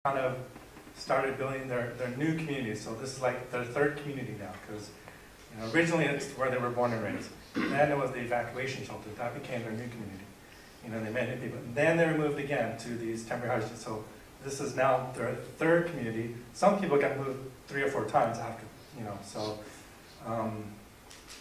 kind of started building their new community. So this is like their third community now, because originally it's where they were born and raised. Then it was the evacuation shelter. That became their new community. They met new people. And then they were moved again to these temporary houses. So this is now their third community. Some people got moved 3 or 4 times after,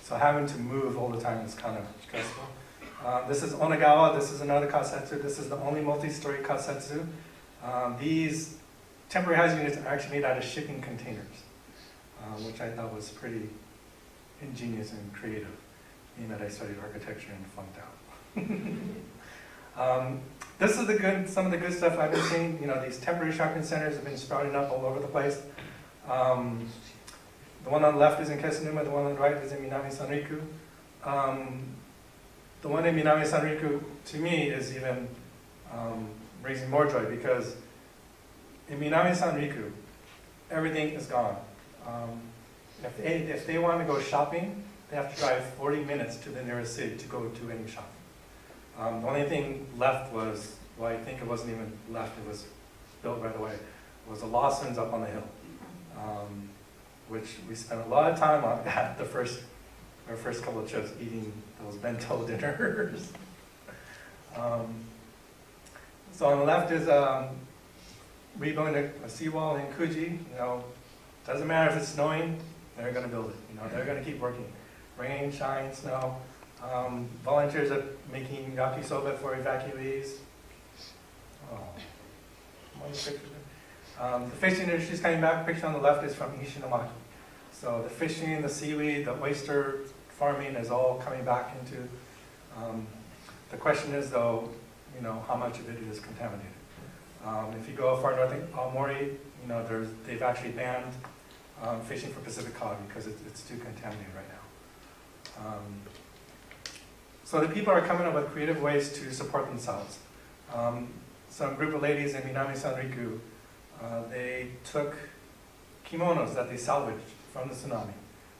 so having to move all the time is kind of stressful. This is Onagawa. This is another kasetsu. This is the only multi-story kasetsu. These temporary housing units are actually made out of shipping containers, which I thought was pretty ingenious and creative, being that I studied architecture and flunked out. This is some of the good stuff I've been seeing. These temporary shopping centers have been sprouting up all over the place. The one on the left is in Kesunuma, the one on the right is in Minami Sanriku. The one in Minami Sanriku, to me, is even raising more joy, because in Minami Sanriku, everything is gone. If they want to go shopping, they have to drive 40 minutes to the nearest city to go to any shopping. The only thing left was, well, I think it wasn't even left, it was built right away, was the Lawson's up on the hill, which we spent a lot of time on at our first couple of trips, eating those bento dinners. So on the left is rebuilding a seawall in Kuji. Doesn't matter if it's snowing, they're going to build it. They're going to keep working. Rain, shine, snow. Volunteers are making yakisoba for evacuees. The fishing industry is coming back. The picture on the left is from Ishinomaki. So the fishing, the seaweed, the oyster farming is all coming back into. The question is, though, how much of it is contaminated. If you go far north in Aomori, they've actually banned fishing for Pacific cod because it's too contaminated right now. So the people are coming up with creative ways to support themselves. Some group of ladies in Minami Sanriku, they took kimonos that they salvaged from the tsunami,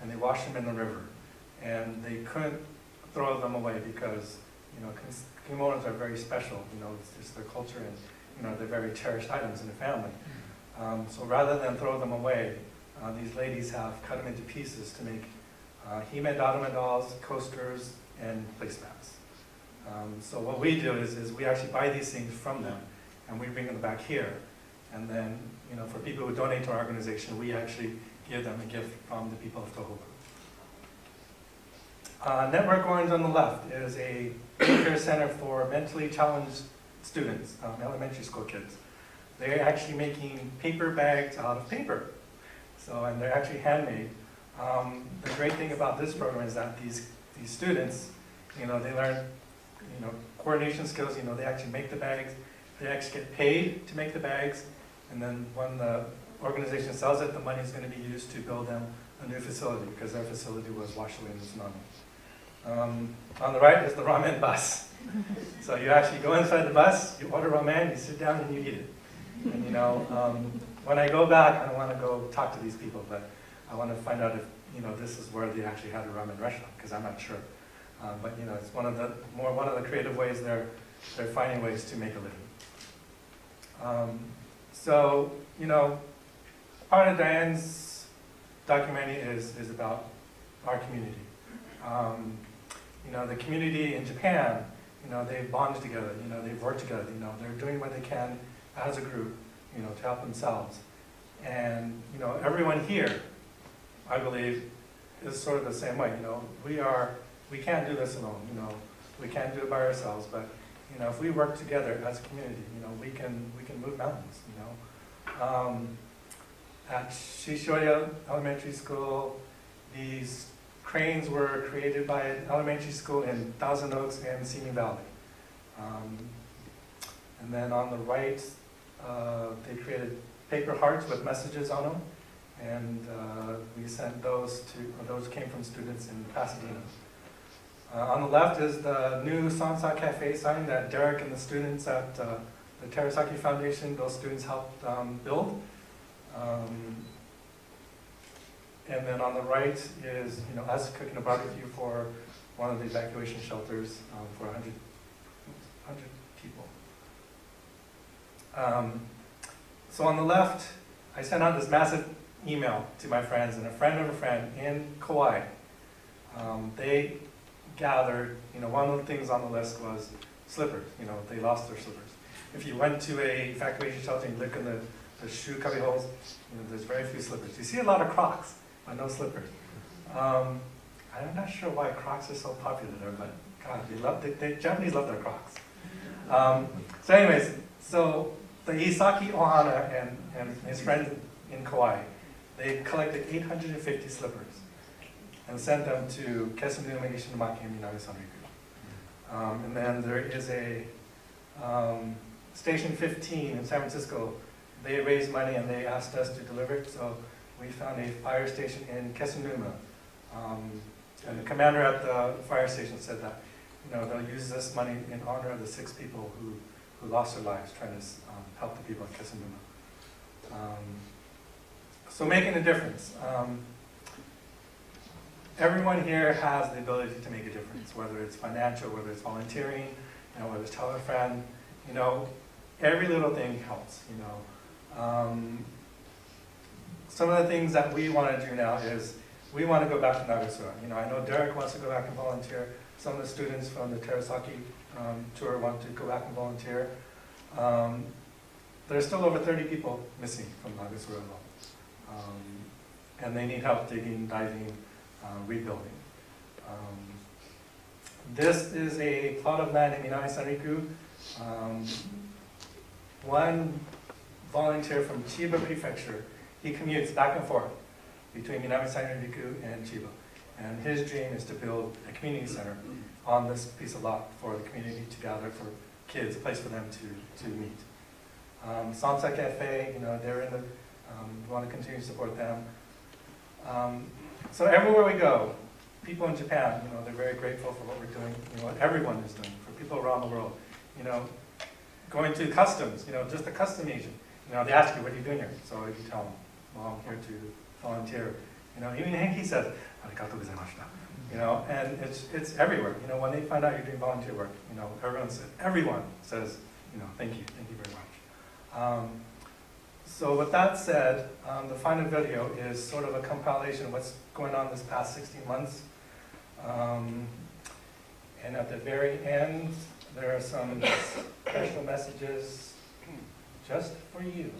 and they washed them in the river. And they couldn't throw them away because, kimonos are very special. It's just their culture, and they're very cherished items in the family. So rather than throw them away, these ladies have cut them into pieces to make hime daruma dolls, coasters, and placemats. So what we do is we actually buy these things from them, and we bring them back here. And then, for people who donate to our organization, we actually give them a gift from the people of Tohoku. Network Orange on the left is a daycare center for mentally challenged students, elementary school kids. They're actually making paper bags out of paper. And they're actually handmade. The great thing about this program is that these students, they learn, coordination skills. They actually make the bags. They actually get paid to make the bags. And then when the organization sells it, the money is going to be used to build them a new facility, because their facility was washed away in the tsunami. On the right is the ramen bus. So you actually go inside the bus, you order ramen, you sit down and you eat it. And when I go back, I don't want to go talk to these people, but I want to find out if this is where they actually had a ramen restaurant, because I'm not sure. But it's one of the creative ways they're finding ways to make a living. Part of Diane's documentary is about our community. The community in Japan, they've bonded together, they've worked together, they're doing what they can as a group, to help themselves. And, everyone here, I believe, is sort of the same way. We can't do this alone, we can't do it by ourselves, but, if we work together as a community, we can move mountains, At Shishoya Elementary School, these cranes were created by an elementary school in Thousand Oaks and Simi Valley. And then on the right, they created paper hearts with messages on them, and we sent those came from students in Pasadena. On the left is the new Sansa Cafe sign that Derek and the students at the Terasaki Foundation, those students helped build. And then on the right is, us cooking a barbecue for one of the evacuation shelters for 100 people. So on the left, I sent out this massive email to my friends, and a friend of a friend in Kauai. They gathered, one of the things on the list was slippers. They lost their slippers. If you went to a evacuation shelter and you look in the shoe cubby holes, there's very few slippers. You see a lot of Crocs, but no slippers. I'm not sure why Crocs are so popular there, but God, the Japanese love their Crocs. So anyways, so the Isaki Ohana and his friends in Kauai, they collected 850 slippers and sent them to Kesunuma, Ishinomaki, and Minami Sanriku. And then there is a Station 15 in San Francisco. They raised money and they asked us to deliver it, so we found a fire station in Kesunuma. And the commander at the fire station said that they'll use this money in honor of the 6 people who lost their lives trying to help the people at Kesunuma. So making a difference. Everyone here has the ability to make a difference, whether it's financial, whether it's volunteering, whether it's tell a friend. Every little thing helps. Some of the things that we want to do now is we want to go back to Nagasura. I know Derek wants to go back and volunteer. Some of the students from the Terasaki tour want to go back and volunteer. There's still over 30 people missing from Nagasura alone. And they need help digging, diving, rebuilding. This is a plot of land in Minami Sanriku. One volunteer from Chiba Prefecture, he commutes back and forth between Minami Sanriku and Chiba. And his dream is to build a community center on this piece of lot for the community to gather, for kids, a place for them to meet. Sansa Cafe, they're in the, we want to continue to support them. So everywhere we go, people in Japan, they're very grateful for what we're doing, what everyone is doing, for people around the world. Going to customs, just a custom agent, they ask you, what are you doing here? So you tell them, well, I'm here to volunteer. Even Henki says, arigatou gozaimashita. And it's everywhere. When they find out you're doing volunteer work, everyone says, thank you very much. So with that said, the final video is sort of a compilation of what's going on this past 16 months. And at the very end, there are some special messages just for you.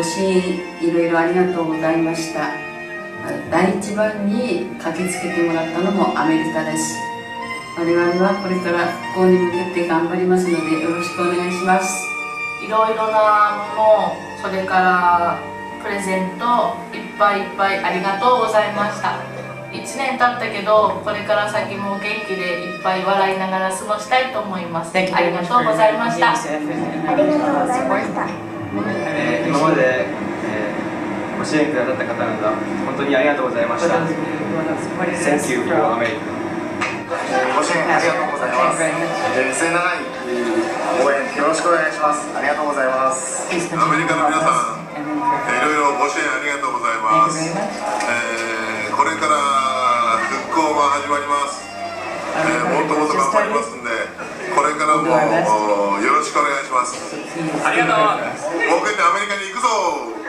ご支援いろいろありがとうございました。第一番に駆けつけてもらったのもアメリカです。我々はこれから復興に向けて頑張りますのでよろしくお願いします。いろいろなもの、それからプレゼントいっぱいいっぱいありがとうございました。1年経ったけどこれから先も元気でいっぱい笑いながら過ごしたいと思います。ありがとうございました。ありがとうございました。今まで、ご支援くださった方々本当にありがとうございました。Thank you for America。ご支援ありがとうございます。末永い応援よろしくお願いします。ありがとうございます。アメリカの皆さん、いろいろご支援ありがとうございます。これから復興が始まります。もっともっと頑張りますんで、これからもよろしくお願いします。ありがとう。僕ってアメリカに行くぞ。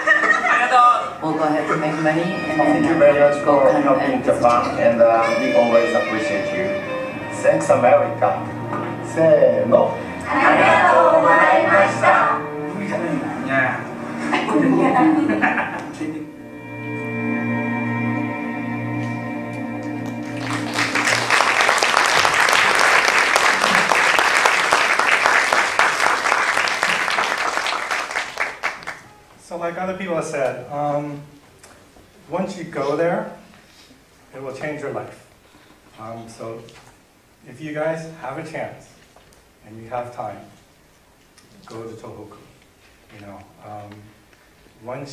ありがとう。 We'll go ahead and make money and Thank you very much for helping Japan and we always appreciate you. Thanks America. せーの。ありがとうございました。So like other people have said, once you go there, it will change your life. So if you guys have a chance and you have time, go to Tohoku. Once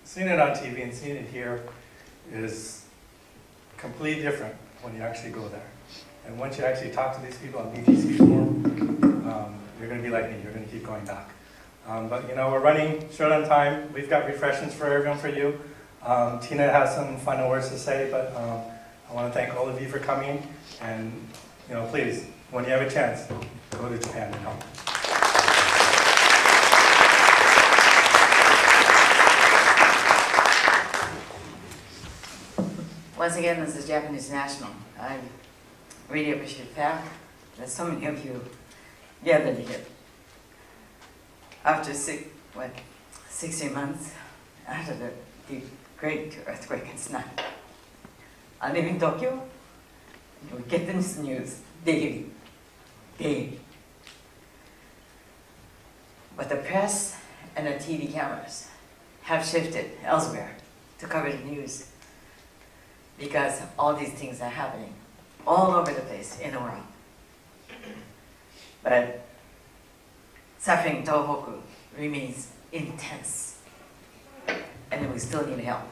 seeing it on TV and seeing it here is completely different when you actually go there. And once you actually talk to these people and meet these people, you're going to be like me, you're going to keep going back. But we're running short on time. We've got refreshments for everyone for you. Tina has some final words to say, but I want to thank all of you for coming. And please, when you have a chance, go to Japan and help. Once again, this is Japanese National. I really appreciate the fact that so many of you gathered here. After 16 months after the great earthquake in Tsunami, I live in Tokyo. We get this news daily. But the press and the TV cameras have shifted elsewhere to cover the news because all these things are happening all over the place in the world. But suffering in Tohoku remains intense, and we still need help.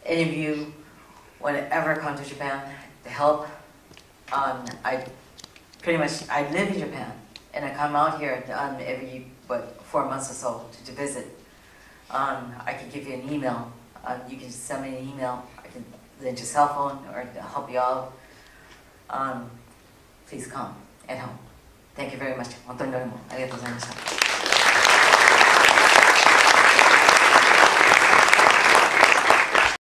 Any of you want to ever come to Japan to help? I live in Japan, and I come out here every 4 months or so to visit. I can give you an email. You can send me an email. I can lend your cell phone or help you out. Please come and help. Thank you very much. 本当にどうもありがとうございました。